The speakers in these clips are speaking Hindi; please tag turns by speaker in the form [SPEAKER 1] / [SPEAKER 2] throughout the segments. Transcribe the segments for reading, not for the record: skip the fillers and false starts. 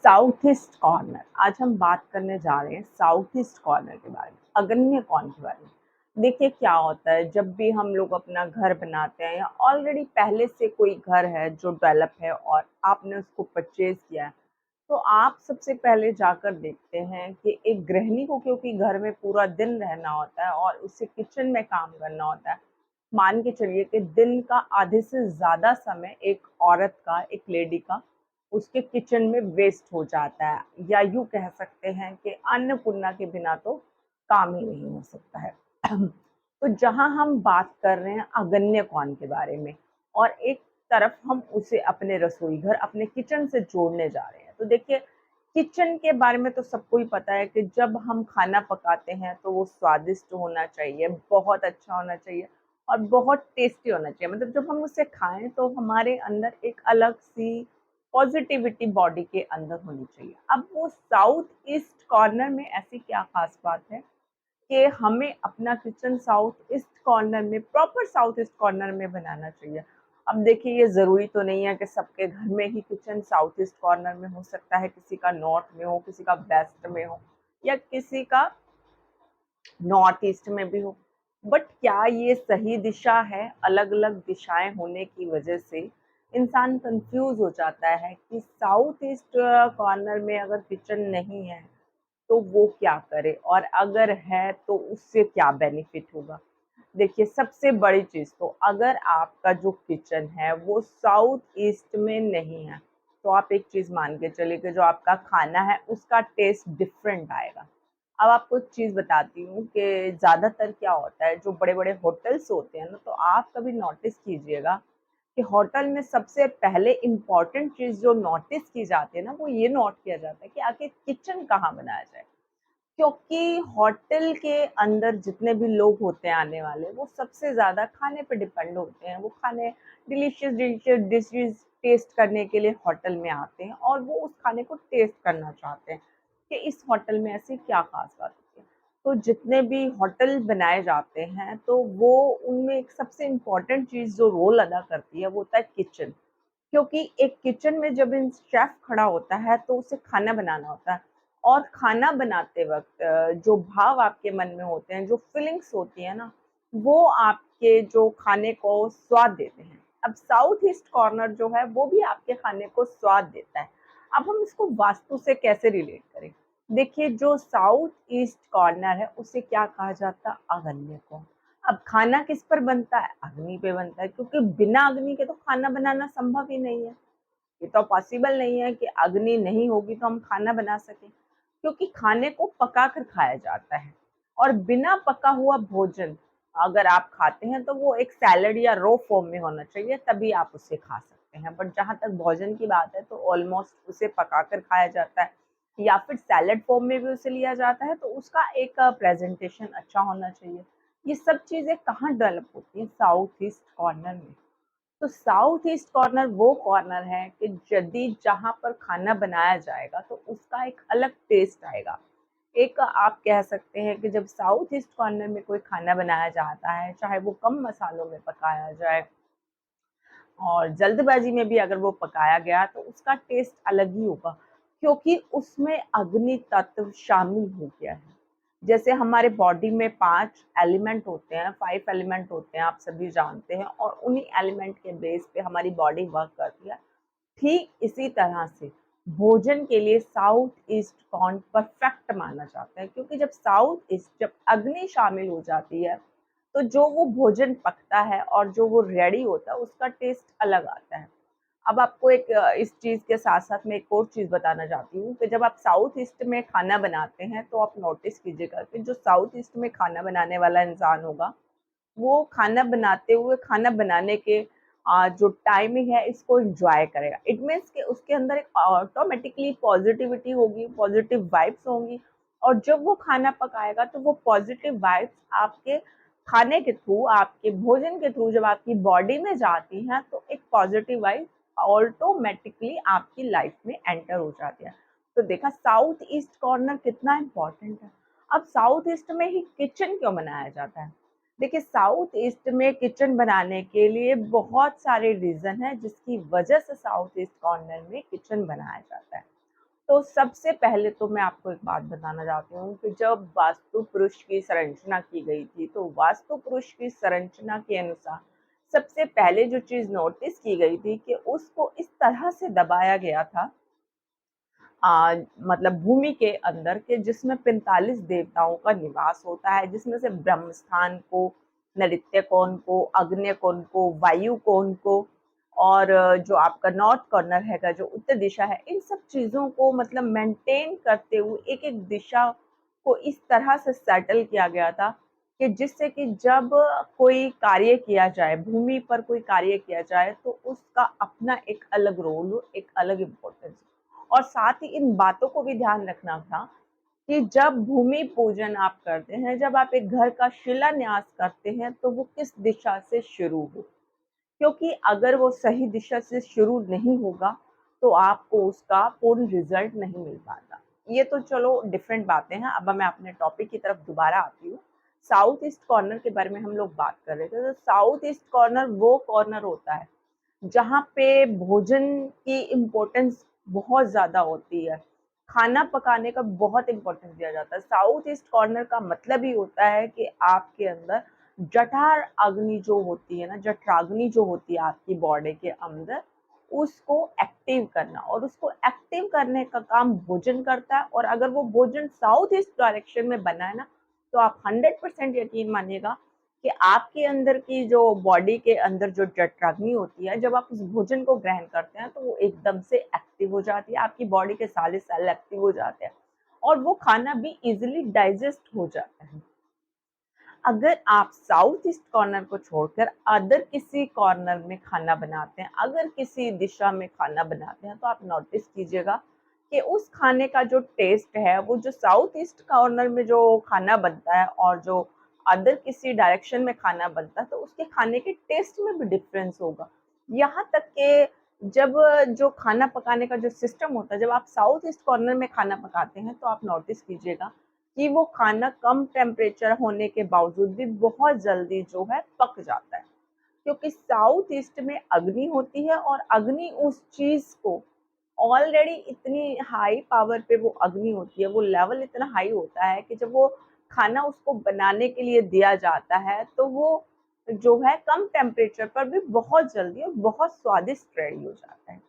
[SPEAKER 1] South east corner. आज हम बात करने जा रहे हैं साउथ ईस्ट कॉर्नर के बारे में, अगन्य कॉर्न के बारे में। देखिए क्या होता है, जब भी हम लोग अपना घर बनाते हैं या ऑलरेडी पहले से कोई घर है जो डेवलप है और आपने उसको परचेज किया है, तो आप सबसे पहले जाकर देखते हैं कि एक गृहिणी को, क्योंकि घर में पूरा दिन रहना होता है और उसे किचन में काम करना होता है। मान के चलिए कि दिन का आधे से ज़्यादा समय एक औरत का, एक लेडी का उसके किचन में वेस्ट हो जाता है, या यूँ कह सकते हैं कि अन्नपूर्णा के बिना तो काम ही नहीं हो सकता है। तो जहाँ हम बात कर रहे हैं अगन्य कौन के बारे में, और एक तरफ हम उसे अपने रसोई घर, अपने किचन से जोड़ने जा रहे हैं। तो देखिए, किचन के बारे में तो सबको ही पता है कि जब हम खाना पकाते हैं तो वो स्वादिष्ट होना चाहिए, बहुत अच्छा होना चाहिए और बहुत टेस्टी होना चाहिए। मतलब जब हम उसे खाएँ तो हमारे अंदर एक अलग-सी पॉजिटिविटी बॉडी के अंदर होनी चाहिए। अब वो साउथ ईस्ट कॉर्नर में ऐसी क्या ख़ास बात है कि हमें अपना किचन साउथ ईस्ट कॉर्नर में, प्रॉपर साउथ ईस्ट कॉर्नर में बनाना चाहिए। अब देखिए, ये ज़रूरी तो नहीं है कि सबके घर में ही किचन साउथ ईस्ट कॉर्नर में हो सकता है, किसी का नॉर्थ में हो, किसी का वेस्ट में हो या किसी का नॉर्थ ईस्ट में भी हो। बट क्या ये सही दिशा है? अलग-अलग दिशाएँ होने की वजह से इंसान कन्फ्यूज़ हो जाता है कि साउथ ईस्ट कॉर्नर में अगर किचन नहीं है, तो वो क्या करे, और अगर है तो उससे क्या बेनिफिट होगा? देखिए, सबसे बड़ी चीज़ तो, अगर आपका जो किचन है वो साउथ ईस्ट में नहीं है, तो आप एक चीज़ मान के चलिए कि जो आपका खाना है उसका टेस्ट डिफरेंट आएगा। अब आपको एक चीज़ बताती हूँ कि ज़्यादातर क्या होता है, जो बड़े-बड़े होटल्स होते हैं ना, तो आप कभी नोटिस कीजिएगा कि होटल में सबसे पहले इम्पोर्टेंट चीज़ जो नोटिस की जाती है ना, वो ये नोट किया जाता है कि आखिर किचन कहाँ बनाया जाए। क्योंकि होटल के अंदर जितने भी लोग होते हैं आने वाले, वो सबसे ज़्यादा खाने पे डिपेंड होते हैं। वो खाने डिलीशियस डिलीशियस डिशेज़ टेस्ट करने के लिए होटल में आते हैं और वो उस खाने को टेस्ट करना चाहते हैं कि इस होटल में ऐसी क्या ख़ास बात होती है। तो जितने भी होटल बनाए जाते हैं, तो वो उनमें एक सबसे इम्पोर्टेंट चीज़ जो रोल अदा करती है, वो होता है किचन। क्योंकि एक किचन में जब इन शेफ़ खड़ा होता है, तो उसे खाना बनाना होता है। और खाना बनाते वक़्त जो भाव आपके मन में होते हैं, जो फीलिंग्स होती हैं ना, वो आपके जो खाने को स्वाद देते हैं। अब साउथ ईस्ट कॉर्नर जो है, वो भी आपके खाने को स्वाद देता है। अब हम इसको वास्तु से कैसे रिलेट करें? देखिए, जो साउथ ईस्ट कॉर्नर है, उसे क्या कहा जाता है? अग्न्य कोण। अब खाना किस पर बनता है? अग्नि पे बनता है, क्योंकि बिना अग्नि के तो खाना बनाना संभव ही नहीं है। ये तो पॉसिबल नहीं है कि अग्नि नहीं होगी तो हम खाना बना सकें, क्योंकि खाने को पका कर खाया जाता है। और बिना पका हुआ भोजन अगर आप खाते हैं, तो वो एक सैलेड या रो फॉर्म में होना चाहिए, तभी आप उसे खा सकते हैं। बट जहाँ तक भोजन की बात है, तो ऑलमोस्ट उसे पका कर खाया जाता है, या फिर सैलेड फॉर्म में भी उसे लिया जाता है, तो उसका एक प्रेजेंटेशन अच्छा होना चाहिए। ये सब चीज़ें कहाँ डेवलप होती हैं? साउथ ईस्ट कॉर्नर में। तो साउथ ईस्ट कॉर्नर वो कॉर्नर है कि यदि जहाँ पर खाना बनाया जाएगा, तो उसका एक अलग टेस्ट आएगा। एक आप कह सकते हैं कि जब साउथ ईस्ट कॉर्नर में कोई खाना बनाया जाता है, चाहे वो कम मसालों में पकाया जाए और जल्दबाजी में भी अगर वो पकाया गया, तो उसका टेस्ट अलग ही होगा, क्योंकि उसमें अग्नि तत्व शामिल हो गया है। जैसे हमारे बॉडी में 5 एलिमेंट होते हैं, 5 एलिमेंट होते हैं, आप सभी जानते हैं, और उन्हीं एलिमेंट के बेस पे हमारी बॉडी वर्क करती है। ठीक इसी तरह से भोजन के लिए साउथ ईस्ट कॉर्न परफेक्ट माना जाता है, क्योंकि जब साउथ ईस्ट, जब अग्नि शामिल हो जाती है, तो जो वो भोजन पकता है और जो वो रेडी होता है, उसका टेस्ट अलग आता है। अब आपको एक इस चीज़ के साथ-साथ मैं एक और चीज़ बताना चाहती हूँ कि जब आप साउथ ईस्ट में खाना बनाते हैं, तो आप नोटिस कीजिएगा कि जो साउथ ईस्ट में खाना बनाने वाला इंसान होगा, वो खाना बनाते हुए, खाना बनाने के जो टाइमिंग है, इसको एन्जॉय करेगा। इट मीन्स कि उसके अंदर एक ऑटोमेटिकली पॉज़िटिविटी होगी, पॉज़िटिव वाइब्स होंगी, और जब वो खाना पकाएगा, तो वो पॉज़िटिव वाइब्स आपके खाने के थ्रू, आपके भोजन के थ्रू जब आपकी बॉडी में जाती हैं, तो एक पॉज़िटिव वाइब ऑटोमेटिकली आपकी लाइफ़ में एंटर हो जाती है। तो देखा साउथ ईस्ट कॉर्नर कितना इम्पोर्टेंट है। अब साउथ ईस्ट में ही किचन क्यों बनाया जाता है? देखिए, साउथ ईस्ट में किचन बनाने के लिए बहुत सारे रीज़न हैं, जिसकी वजह से साउथ ईस्ट कॉर्नर में किचन बनाया जाता है। तो सबसे पहले तो मैं आपको एक बात बताना चाहती हूँ कि जब वास्तु पुरुष की संरचना की गई थी, तो वास्तु पुरुष की संरचना के अनुसार सबसे पहले जो चीज़ नोटिस की गई थी कि उसको इस तरह से दबाया गया था, मतलब भूमि के अंदर के, जिसमें 45 देवताओं का निवास होता है, जिसमें से ब्रह्म स्थान को, नैऋत्य कोण को, आग्नेय कोण को, वायु कोण को, और जो आपका नॉर्थ कॉर्नर हैगा, जो उत्तर दिशा है, इन सब चीज़ों को मतलब मेंटेन करते हुए एक-एक दिशा को इस तरह से सेटल किया गया था कि जिससे कि जब कोई कार्य किया जाए, भूमि पर कोई कार्य किया जाए, तो उसका अपना एक अलग रोल हो, एक अलग इम्पोर्टेंस हो। और साथ ही इन बातों को भी ध्यान रखना था कि जब भूमि पूजन आप करते हैं, जब आप एक घर का शिलान्यास करते हैं, तो वो किस दिशा से शुरू हो, क्योंकि अगर वो सही दिशा से शुरू नहीं होगा, तो आपको उसका पूर्ण रिजल्ट नहीं मिल पाता। ये तो चलो डिफरेंट बातें हैं। अब मैं अपने टॉपिक की तरफ दोबारा आती हूँ। साउथ ईस्ट कॉर्नर के बारे में हम लोग बात कर रहे थे। तो साउथ ईस्ट कॉर्नर वो कॉर्नर होता है जहाँ पे भोजन की इम्पोर्टेंस बहुत ज़्यादा होती है। खाना पकाने का बहुत इम्पोर्टेंस दिया जाता है। साउथ ईस्ट कॉर्नर का मतलब ही होता है कि आपके अंदर जठर अग्नि जो होती है ना, जठराग्नि जो होती है आपकी बॉडी के अंदर, उसको एक्टिव करना, और उसको एक्टिव करने का काम भोजन करता है। और अगर वो भोजन साउथ ईस्ट डायरेक्शन में बना है ना, तो आप 100% यकीन मानिएगा कि आपके अंदर की जो बॉडी के अंदर जो जठराग्नि होती है, जब आप उस भोजन को ग्रहण करते हैं, तो वो एकदम से एक्टिव हो जाती है, आपकी बॉडी के सारे सेल एक्टिव हो जाते हैं, और वो खाना भी इजीली डाइजेस्ट हो जाता है। अगर आप साउथ ईस्ट कॉर्नर को छोड़कर अदर किसी कॉर्नर में खाना बनाते हैं, अगर किसी दिशा में खाना बनाते हैं, तो आप नोटिस कीजिएगा कि उस खाने का जो टेस्ट है, वो जो साउथ ईस्ट कॉर्नर में जो खाना बनता है और जो अदर किसी डायरेक्शन में खाना बनता है, तो उसके खाने के टेस्ट में भी डिफरेंस होगा। यहाँ तक कि जब जो खाना पकाने का जो सिस्टम होता है, जब आप साउथ ईस्ट कॉर्नर में खाना पकाते हैं, तो आप नोटिस कीजिएगा कि वो खाना कम टेम्परेचर होने के बावजूद भी बहुत जल्दी जो है पक जाता है, क्योंकि साउथ ईस्ट में अग्नि होती है, और अग्नि उस चीज को ऑलरेडी इतनी हाई पावर पे वो अग्नि होती है, वो लेवल इतना हाई होता है कि जब वो खाना उसको बनाने के लिए दिया जाता है, तो वो जो है कम टेम्परेचर पर भी बहुत जल्दी और बहुत स्वादिष्ट रेडी हो जाता है।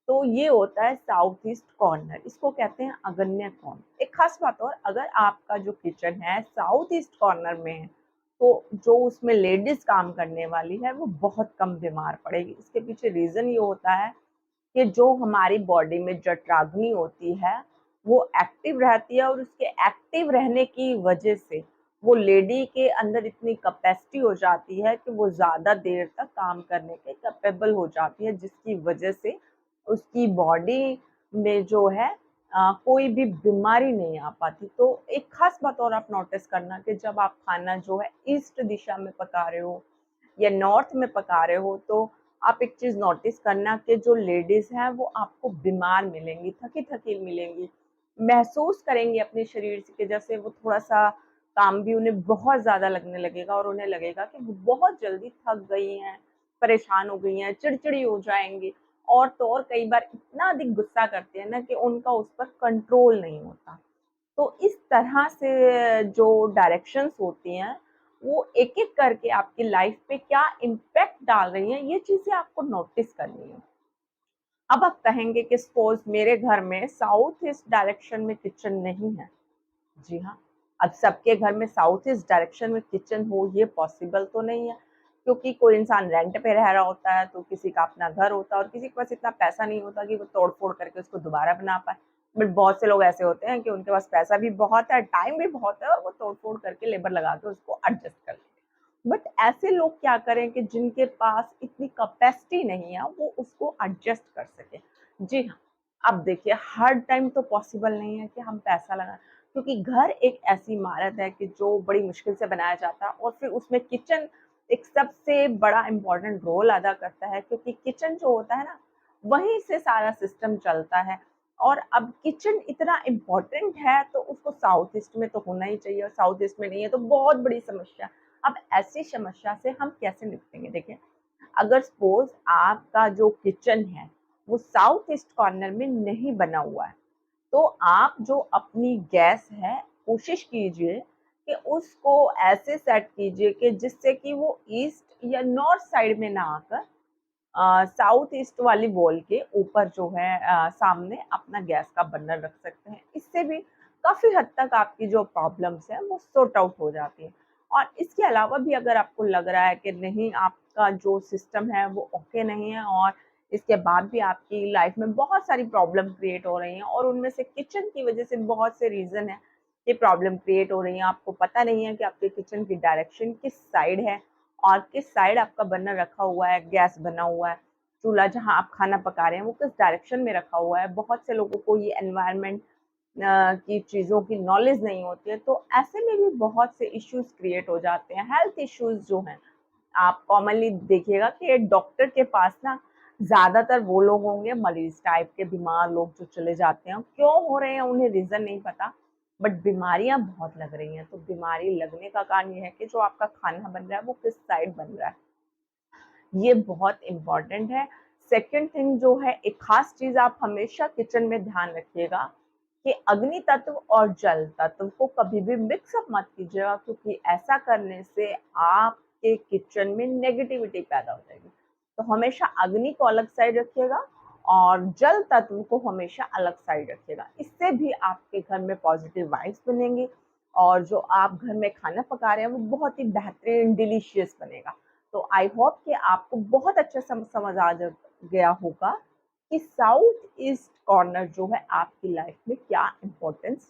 [SPEAKER 1] तो ये होता है साउथ ईस्ट कॉर्नर, इसको कहते हैं अग्न्य कोण। एक खास बात और, अगर आपका जो किचन है साउथ ईस्ट कॉर्नर में है, तो जो उसमें लेडीज काम करने वाली है, वो बहुत कम बीमार पड़ेगी। इसके पीछे रीजन ये होता है कि जो हमारी बॉडी में जठराग्नि होती है, वो एक्टिव रहती है, और उसके एक्टिव रहने की वजह से वो लेडी के अंदर इतनी कैपेसिटी हो जाती है कि वो ज़्यादा देर तक काम करने के कैपेबल हो जाती है, जिसकी वजह से उसकी बॉडी में जो है कोई भी बीमारी नहीं आ पाती। तो एक खास बात और आप नोटिस करना कि जब आप खाना जो है ईस्ट दिशा में पका रहे हो या नॉर्थ में पका रहे हो, तो आप एक चीज़ नोटिस करना कि जो लेडीज़ हैं वो आपको बीमार मिलेंगी, थकी-थकी मिलेंगी, महसूस करेंगी अपने शरीर से कि जैसे वो थोड़ा-सा काम भी उन्हें बहुत ज़्यादा लगने लगेगा, और उन्हें लगेगा कि वो बहुत जल्दी थक गई हैं, परेशान हो गई हैं, चिड़चिड़ी हो जाएँगी, और तो और कई बार इतना अधिक गुस्सा करती हैं ना कि उनका उस पर कंट्रोल नहीं होता। तो इस तरह से जो डायरेक्शंस होती हैं, वो एक-एक करके आपकी लाइफ पे क्या इम्पैक्ट डाल रही हैं, ये चीज़ें आपको नोटिस करनी है। अब आप कहेंगे कि सपोज़ मेरे घर में साउथ ईस्ट डायरेक्शन में किचन नहीं है। जी हाँ, अब सबके घर में साउथ ईस्ट डायरेक्शन में किचन हो, ये पॉसिबल तो नहीं है, क्योंकि कोई इंसान रेंट पे रह रहा होता है, तो किसी का अपना घर होता है, और किसी के पास इतना पैसा नहीं होता कि वो तोड़-फोड़ करके उसको दोबारा बना पाए। बट बहुत से लोग ऐसे होते हैं कि उनके पास पैसा भी बहुत है, टाइम भी बहुत है, और वो तोड़-फोड़ करके लेबर लगा के उसको एडजस्ट कर लेते हैं। बट ऐसे लोग क्या करें कि जिनके पास इतनी कैपेसिटी नहीं है, वो उसको एडजस्ट कर सकें। जी हाँ, अब देखिए हर टाइम तो पॉसिबल नहीं है कि हम पैसा लगाएँ, क्योंकि घर एक ऐसी इमारत है कि जो बड़ी मुश्किल से बनाया जाता है, और फिर उसमें किचन एक सबसे बड़ा इम्पोर्टेंट रोल अदा करता है, क्योंकि किचन जो होता है ना, वहीं से सारा सिस्टम चलता है। और अब किचन इतना इम्पोर्टेंट है, तो उसको साउथ ईस्ट में तो होना ही चाहिए, और साउथ ईस्ट में नहीं है तो बहुत बड़ी समस्या। अब ऐसी समस्या से हम कैसे निपटेंगे? देखिए, अगर सपोज आपका जो किचन है वो साउथ ईस्ट कॉर्नर में नहीं बना हुआ है, तो आप जो अपनी गैस है, कोशिश कीजिए कि उसको ऐसे सेट कीजिए कि जिससे कि वो ईस्ट या नॉर्थ साइड में ना आकर साउथ ईस्ट वाली वॉल के ऊपर जो है सामने अपना गैस का बर्नर रख सकते हैं। इससे भी काफ़ी हद तक आपकी जो प्रॉब्लम्स हैं वो सॉर्ट आउट हो जाती हैं। और इसके अलावा भी अगर आपको लग रहा है कि नहीं, आपका जो सिस्टम है वो ओके नहीं है और इसके बाद भी आपकी लाइफ में बहुत सारी प्रॉब्लम क्रिएट हो रही हैं और उनमें से किचन की वजह से बहुत से रीज़न है ये प्रॉब्लम क्रिएट हो रही हैं, आपको पता नहीं है कि आपके किचन की डायरेक्शन किस साइड है और किस साइड आपका बर्नर रखा हुआ है, गैस बना हुआ है, चूल्हा जहाँ आप खाना पका रहे हैं वो किस डायरेक्शन में रखा हुआ है। बहुत से लोगों को ये एनवायरनमेंट की चीज़ों की नॉलेज नहीं होती है, तो ऐसे में भी बहुत से इश्यूज क्रिएट हो जाते हैं। हेल्थ इश्यूज जो हैं, आप कॉमनली देखिएगा कि डॉक्टर के पास ना ज़्यादातर वो लोग होंगे मरीज टाइप के बीमार लोग जो चले जाते हैं। क्यों हो रहे हैं उन्हें रीज़न नहीं पता, बट बीमारियां बहुत लग रही हैं। तो बीमारी लगने का कारण ये है कि जो आपका खाना बन रहा है वो किस साइड बन रहा है, ये बहुत इम्पॉर्टेंट है। सेकंड थिंग जो है, एक खास चीज़ आप हमेशा किचन में ध्यान रखिएगा कि अग्नि तत्व और जल तत्व को कभी भी मिक्स अप मत कीजिएगा, क्योंकि ऐसा करने से आपके किचन में नेगेटिविटी पैदा हो जाएगी। तो हमेशा अग्नि को अलग साइड रखिएगा और जल तत्व को हमेशा अलग साइड रखिएगा। इससे भी आपके घर में पॉजिटिव वाइब्स बनेंगी और जो आप घर में खाना पका रहे हैं वो बहुत ही बेहतरीन डिलीशियस बनेगा। तो आई होप कि आपको बहुत अच्छे समझ आ गया होगा कि साउथ ईस्ट कॉर्नर जो है आपकी लाइफ में क्या इम्पोर्टेंस